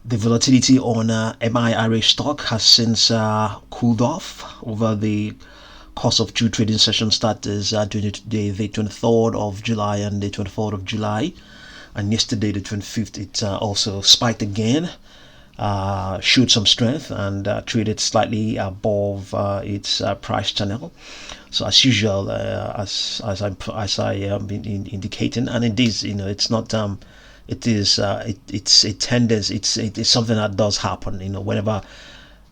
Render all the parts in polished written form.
The volatility on MIRA stock has since cooled off over the course of two trading sessions, that is the 23rd of July and the 24th of July. And yesterday, the 25th, it also spiked again, showed some strength, and traded slightly above its price channel. So as usual, as I have been indicating, and it is, it's not it is it's a tendency, it's something that does happen, whenever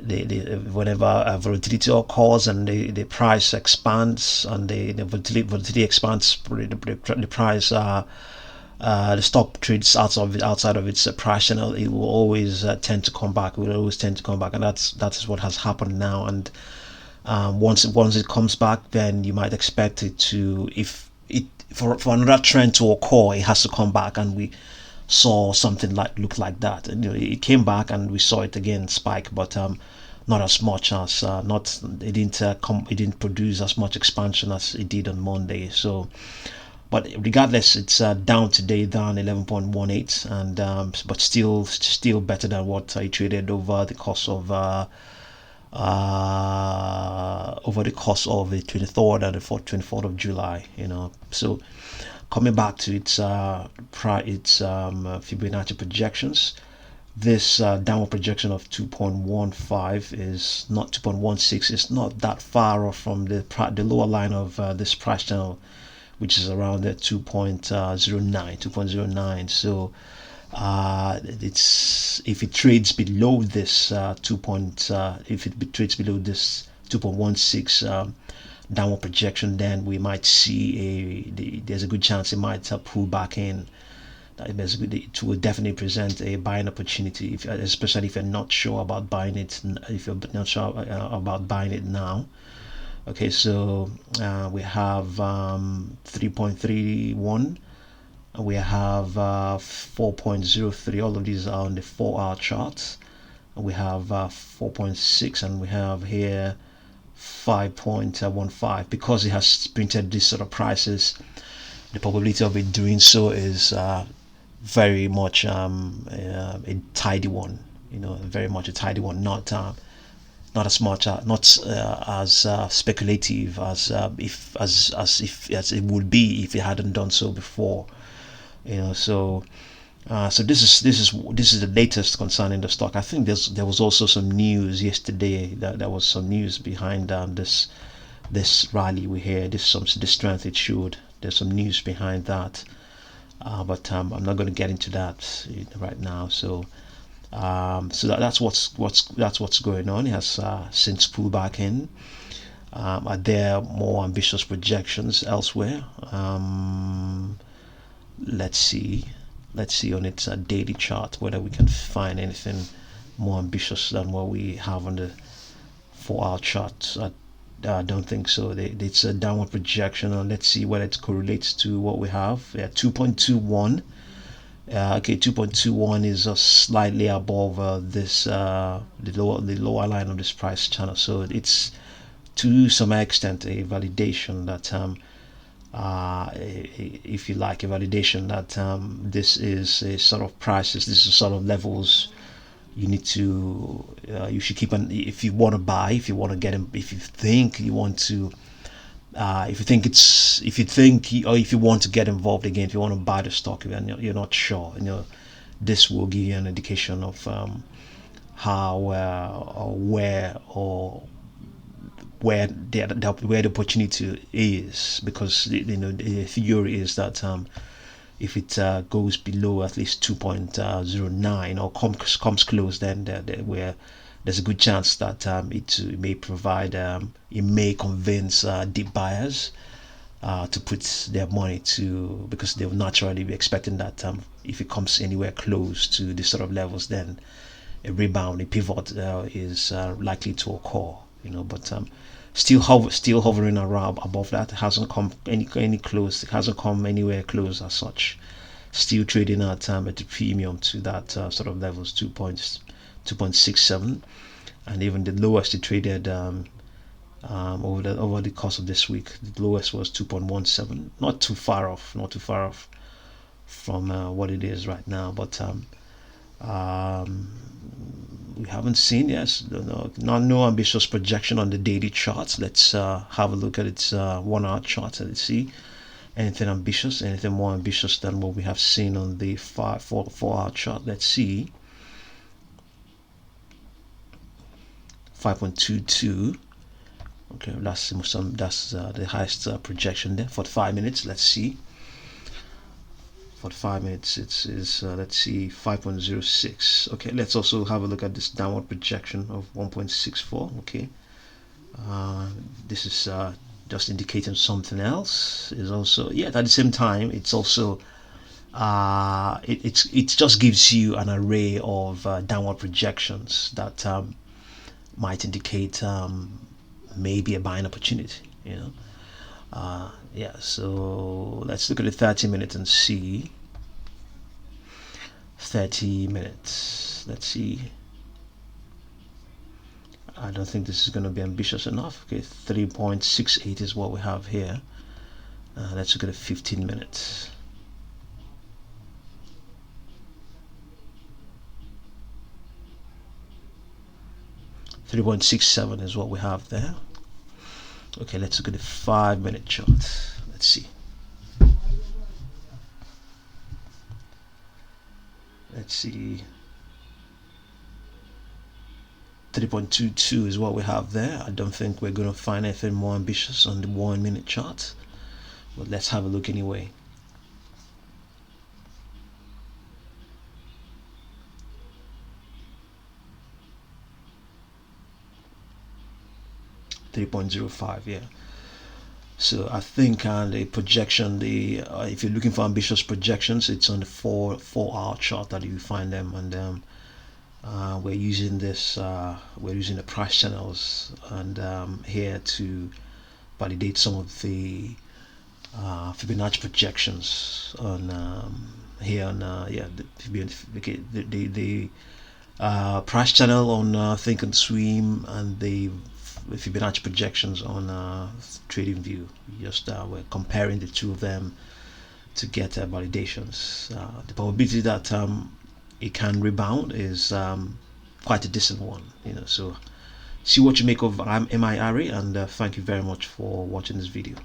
whenever volatility occurs and the price expands, and the volatility expands, the price the stock trades outside of its price channel, it will always tend to come back. It will always tend to come back, and that is what has happened now. And once it comes back, then you might expect it to, if it for another trend to occur, it has to come back, and we saw something like look like that. And, it came back, and we saw it again spike, but not as much as not it didn't produce as much expansion as it did on Monday. So, but regardless, it's down today, down 11.18, and but still better than what I traded over the course of the 23rd and the 24th of July. So coming back to its Fibonacci projections, this downward projection of 2.15 is not 2.16. It's not that far off from the lower line of this price channel, which is around the 2.09. So it's, if it trades below this if it trades below this 2.16 downward projection, then we might see there's a good chance it might pull back in. It will definitely present a buying opportunity, especially if you're not sure about buying it. If you're not sure about buying it now. Okay, so we have 3.31. We have 4.03. All of these are on the 4-hour charts. We have 4.6, and we have here 5.15. Because it has printed these sort of prices, the probability of it doing so is very much a tidy one. Very much a tidy one. Not as much, not as speculative as if it would be if it hadn't done so before. So this is the latest concerning the stock. I think there was also some news yesterday, that there was some news behind this rally we hear, this strength it showed. There's some news behind that, but I'm not going to get into that right now. So that's what's going on. It has since pulled back in. Are there more ambitious projections elsewhere? Let's see on its daily chart whether we can find anything more ambitious than what we have on the 4-hour chart. I don't think so. It's a downward projection, and let's see whether it correlates to what we have. 2.21. Okay, 2.21 is slightly above the lower line of this price channel. So it's to some extent a validation that if you like, a validation that this is a sort of prices, this is sort of levels you need to you should keep on, if you want to buy, if you want to get in, if you think you want to if you want to get involved again, if you want to buy the stock and you're not sure, this will give you an indication of how or where the opportunity is, because the theory is that if it goes below at least 2.09 or comes close, then there's a good chance that it may provide, it may convince deep buyers to put their money to, because they will naturally be expecting that if it comes anywhere close to this sort of levels, then a rebound, a pivot is likely to occur. But still hovering around above that. It hasn't come any close. It hasn't come anywhere close as such. Still trading at a premium to that sort of levels, 2.67, and even the lowest it traded over the course of this week, the lowest was 2.17. Not too far off from what it is right now, but we haven't seen, yes, no ambitious projection on the daily charts. Let's have a look at its 1 hour chart and let's see anything ambitious, anything more ambitious than what we have seen on the 4 hour chart. Let's see. 5.22. Okay, that's the highest projection there for 5 minutes. Let's see. For 5 minutes, it's let's see, 5.06. Okay, let's also have a look at this downward projection of 1.64. Okay, this is just indicating something else. Is also, yeah, at the same time, it's also it just gives you an array of downward projections that might indicate maybe a buying opportunity, yeah. So let's look at the 30 minutes and see. 30 minutes, let's see. I don't think this is going to be ambitious enough. Okay, 3.68 is what we have here. Let's look at the 15 minutes. 3.67 is what we have there. Okay, let's look at the 5-minute chart. Let's see. Let's see. 3.22 is what we have there. I don't think we're going to find anything more ambitious on the 1-minute chart, but let's have a look anyway. 3.05, yeah. So I think the projection, if you're looking for ambitious projections, it's on the 4 hour chart that you find them, and we're using we're using the price channels and here to validate some of the Fibonacci projections on here on the price channel on Think and Swim, and the Fibonacci projections on TradingView. We're comparing the two of them to get validations. The probability that it can rebound is quite a decent one, so see what you make of MIRA, and thank you very much for watching this video.